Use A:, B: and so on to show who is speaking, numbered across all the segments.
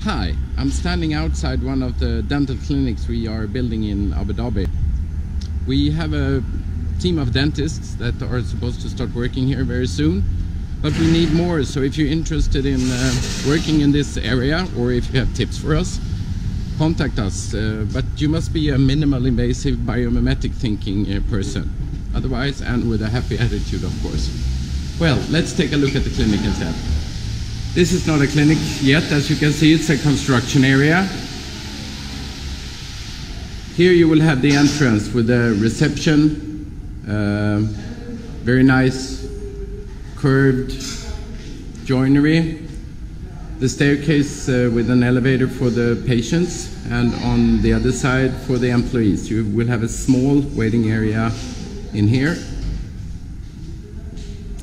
A: Hi, I'm standing outside one of the dental clinics we are building in Abu Dhabi. We have a team of dentists that are supposed to start working here very soon, but we need more. So if you're interested in working in this area, or if you have tips for us, contact us. But you must be a minimal invasive biomimetic thinking person, otherwise, and with a happy attitude, of course. Well, let's take a look at the clinic instead. This is not a clinic yet. As you can see, it's a construction area. Here you will have the entrance with the reception, very nice curved joinery, the staircase with an elevator for the patients, and on the other side for the employees. You will have a small waiting area in here.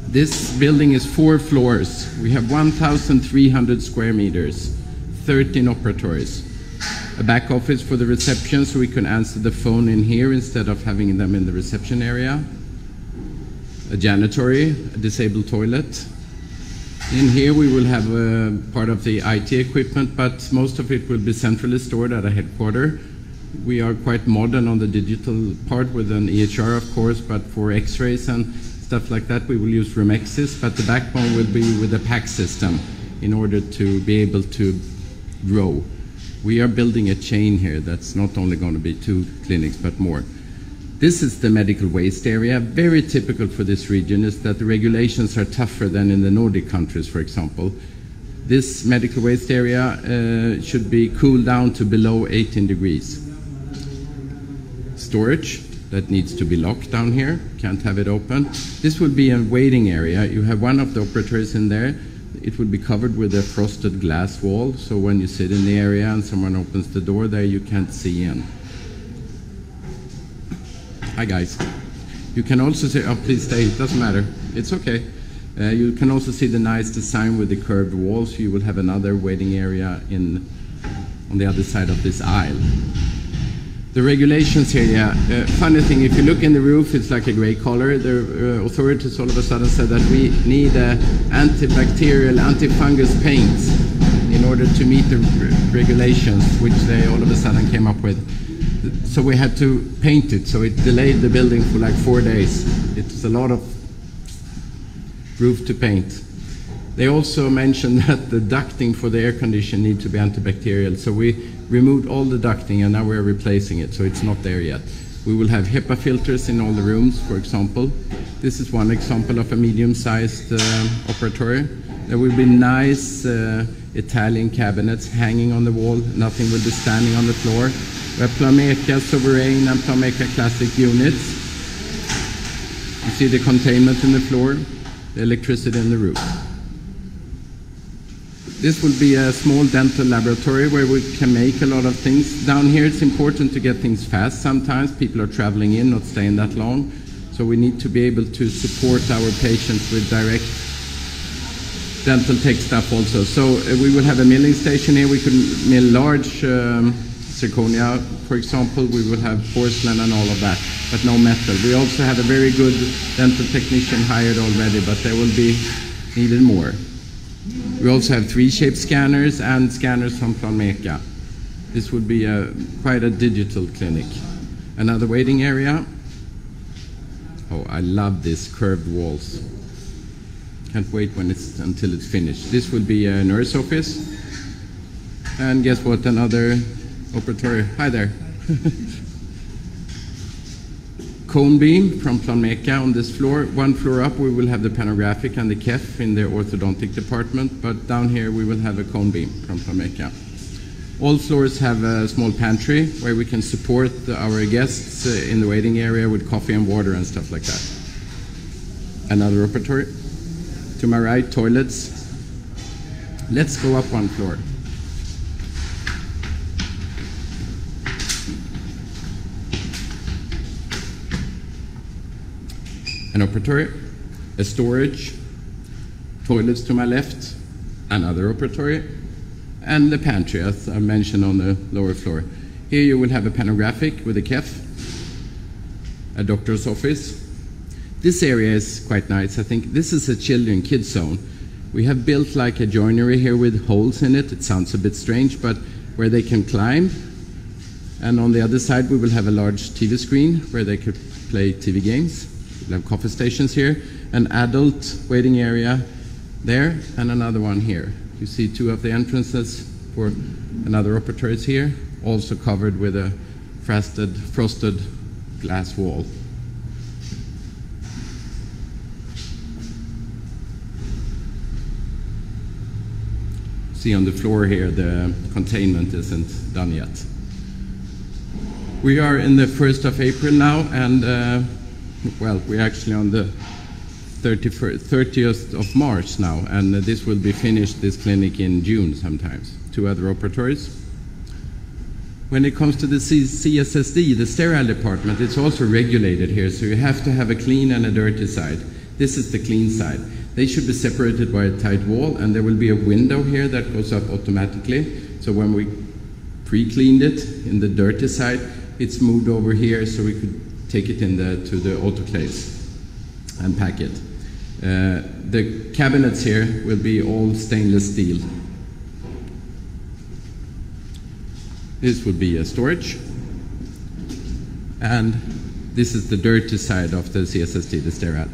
A: This building is 4 floors. We have 1,300 square meters, 13 operatories, a back office for the reception so we can answer the phone in here instead of having them in the reception area, a janitory, a disabled toilet. In here we will have part of the IT equipment, but most of it will be centrally stored at a headquarter. We are quite modern on the digital part with an EHR, of course, but for x-rays and stuff like that we will use Remexis, but the backbone will be with a PAC system in order to be able to grow. We are building a chain here that's not only going to be 2 clinics but more. This is the medical waste area. Very typical for this region is that the regulations are tougher than in the Nordic countries, for example. This medical waste area should be cooled down to below 18 degrees. Storage that needs to be locked down here, can't have it open. This will be a waiting area. You have one of the operators in there. It will be covered with a frosted glass wall, so when you sit in the area and someone opens the door there, you can't see in. Hi guys. You can also see, oh please stay, it doesn't matter, it's okay. You can also see the nice design with the curved walls. You will have another waiting area on the other side of this aisle. The regulations here, yeah. Funny thing, if you look in the roof, it's like a gray color. The authorities all of a sudden said that we need antibacterial, antifungus paints in order to meet the regulations, which they all of a sudden came up with. So we had to paint it, so it delayed the building for like 4 days. It's a lot of roof to paint. They also mentioned that the ducting for the air condition need to be antibacterial, so we removed all the ducting and now we're replacing it, so it's not there yet. We will have HEPA filters in all the rooms, for example. This is one example of a medium-sized operatory. There will be nice Italian cabinets hanging on the wall. Nothing will be standing on the floor. We have Planmeca Sovereign and Planmeca Classic units. You see the containment in the floor, the electricity in the roof. This will be a small dental laboratory where we can make a lot of things. Down here it's important to get things fast sometimes. People are traveling in, not staying that long. So we need to be able to support our patients with direct dental tech stuff also. So we will have a milling station here. We can mill large zirconia, for example. We will have porcelain and all of that, but no metal. We also have a very good dental technician hired already, but there will be needed more. We also have 3-shape scanners and scanners from Planmeca. This would be quite a digital clinic. Another waiting area. Oh, I love these curved walls. Can't wait until it's finished. This will be a nurse office. And guess what? Another operatory. Hi there. Cone beam from Planmeca on this floor. 1 floor up we will have the panographic and the KEF in the orthodontic department, but down here we will have a cone beam from Planmeca. All floors have a small pantry where we can support our guests in the waiting area with coffee and water and stuff like that. Another operatory. To my right, toilets. Let's go up 1 floor. An operatory, a storage, toilets to my left, another operatory, and the pantry, as I mentioned, on the lower floor. Here you will have a panographic with a KEF, a doctor's office. This area is quite nice. I think this is a kids zone. We have built like a joinery here with holes in it. It sounds a bit strange, but where they can climb. And on the other side, we will have a large TV screen where they could play TV games. We'll have coffee stations here, an adult waiting area there, and another one here. You see two of the entrances for another operatories here, also covered with a frosted glass wall. See on the floor here, the containment isn't done yet. We are in the 1st of April now, and well, we're actually on the 30th of March now, and this will be finished, this clinic, in June sometimes. 2 other operatories. When it comes to the CSSD, the sterile department, it's also regulated here, so you have to have a clean and a dirty side. This is the clean side. They should be separated by a tight wall, and there will be a window here that goes up automatically. So when we pre-cleaned it in the dirty side, it's moved over here so we could take it in to the autoclaves and pack it. The cabinets here will be all stainless steel. This would be a storage. And this is the dirty side of the CSSD, the sterile.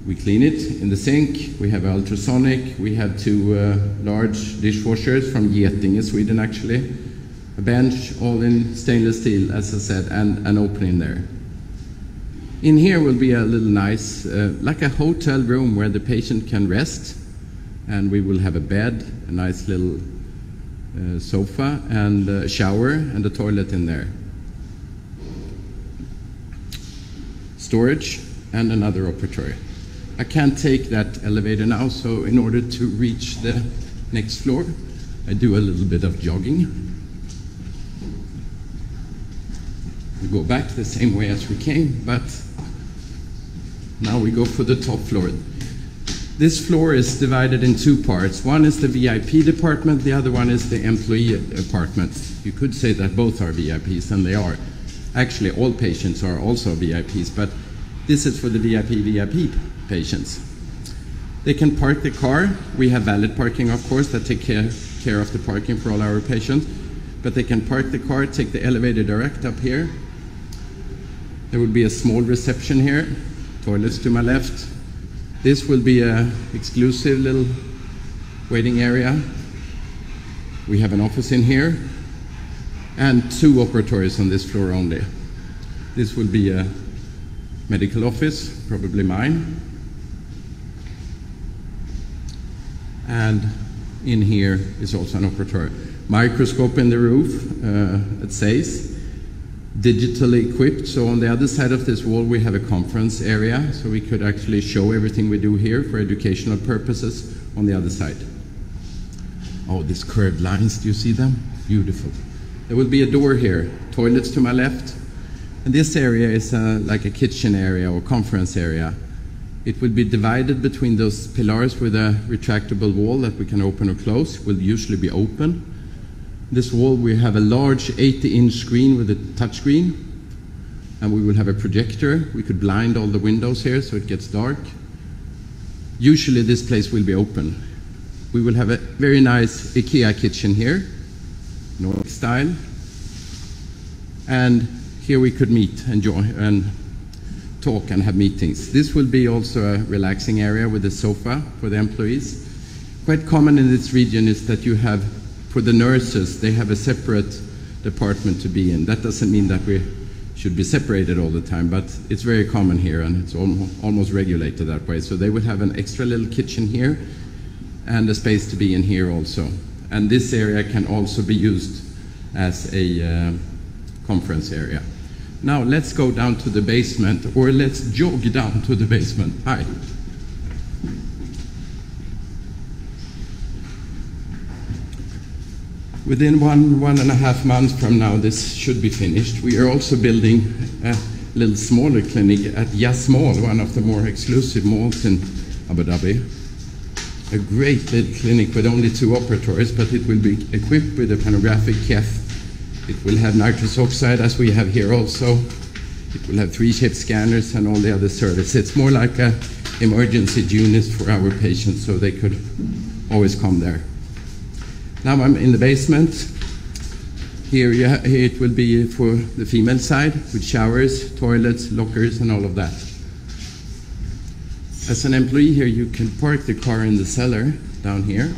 A: We clean it in the sink. We have ultrasonic. We have 2 large dishwashers from Getinge, Sweden actually. A bench, all in stainless steel, as I said, and an opening there. In here will be a little nice, like a hotel room where the patient can rest. And we will have a bed, a nice little sofa, and a shower, and a toilet in there. Storage, and another operatory. I can't take that elevator now, so in order to reach the next floor, I do a little bit of jogging. We go back the same way as we came, but now we go for the top floor. This floor is divided in 2 parts. One is the VIP department, the other one is the employee apartment. You could say that both are VIPs, and they are. Actually, all patients are also VIPs, but this is for the VIP patients. They can park the car. We have valet parking, of course, that take care of the parking for all our patients. But they can park the car, take the elevator direct up here. There will be a small reception here, toilets to my left. This will be an exclusive little waiting area. We have an office in here, and 2 operatories on this floor only. This will be a medical office, probably mine. And in here is also an operatory. Microscope in the roof, it says. Digitally equipped, so on the other side of this wall we have a conference area, so we could actually show everything we do here for educational purposes on the other side. Oh, these curved lines, do you see them? Beautiful. There will be a door here, toilets to my left, and this area is like a kitchen area or conference area. It will be divided between those pillars with a retractable wall that we can open or close. It will usually be open. This wall, we have a large 80-inch screen with a touch screen, and we will have a projector. We could blind all the windows here so it gets dark. Usually this place will be open. We will have a very nice IKEA kitchen here, Nordic style, and here we could meet, enjoy, and talk and have meetings. This will be also a relaxing area with a sofa for the employees. Quite common in this region is that you have, for the nurses, they have a separate department to be in. That doesn't mean that we should be separated all the time, but it's very common here, and it's almost regulated that way. So they would have an extra little kitchen here and a space to be in here also. And this area can also be used as a conference area. Now let's go down to the basement, or let's jog down to the basement. Hi. Within one and a half months from now, this should be finished. We are also building a little smaller clinic at Yas Mall, one of the more exclusive malls in Abu Dhabi. A great little clinic with only 2 operatories, but it will be equipped with a panographic KEF. It will have nitrous oxide, as we have here also. It will have 3-chip scanners and all the other services. It's more like a emergency units for our patients so they could always come there. Now I'm in the basement. Here it will be for the female side with showers, toilets, lockers, and all of that. As an employee here, you can park the car in the cellar down here,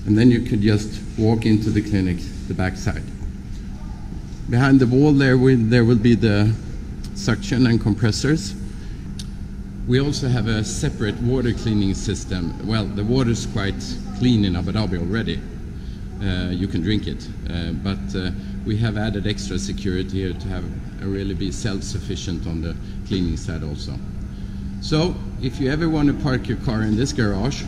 A: and then you could just walk into the clinic, the back side. Behind the wall there will be the suction and compressors. We also have a separate water cleaning system. Well, the water is quite clean in Abu Dhabi already. You can drink it, but we have added extra security here to have really be self-sufficient on the cleaning side also. So if you ever want to park your car in this garage,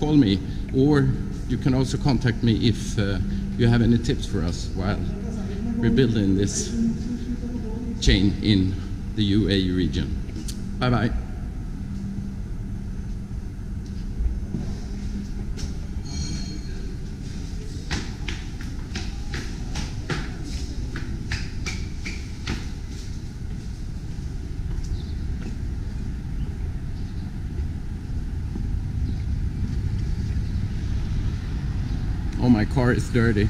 A: call me, or you can also contact me if you have any tips for us while we're building this chain in the UAE region. Bye bye. Oh, my car is dirty.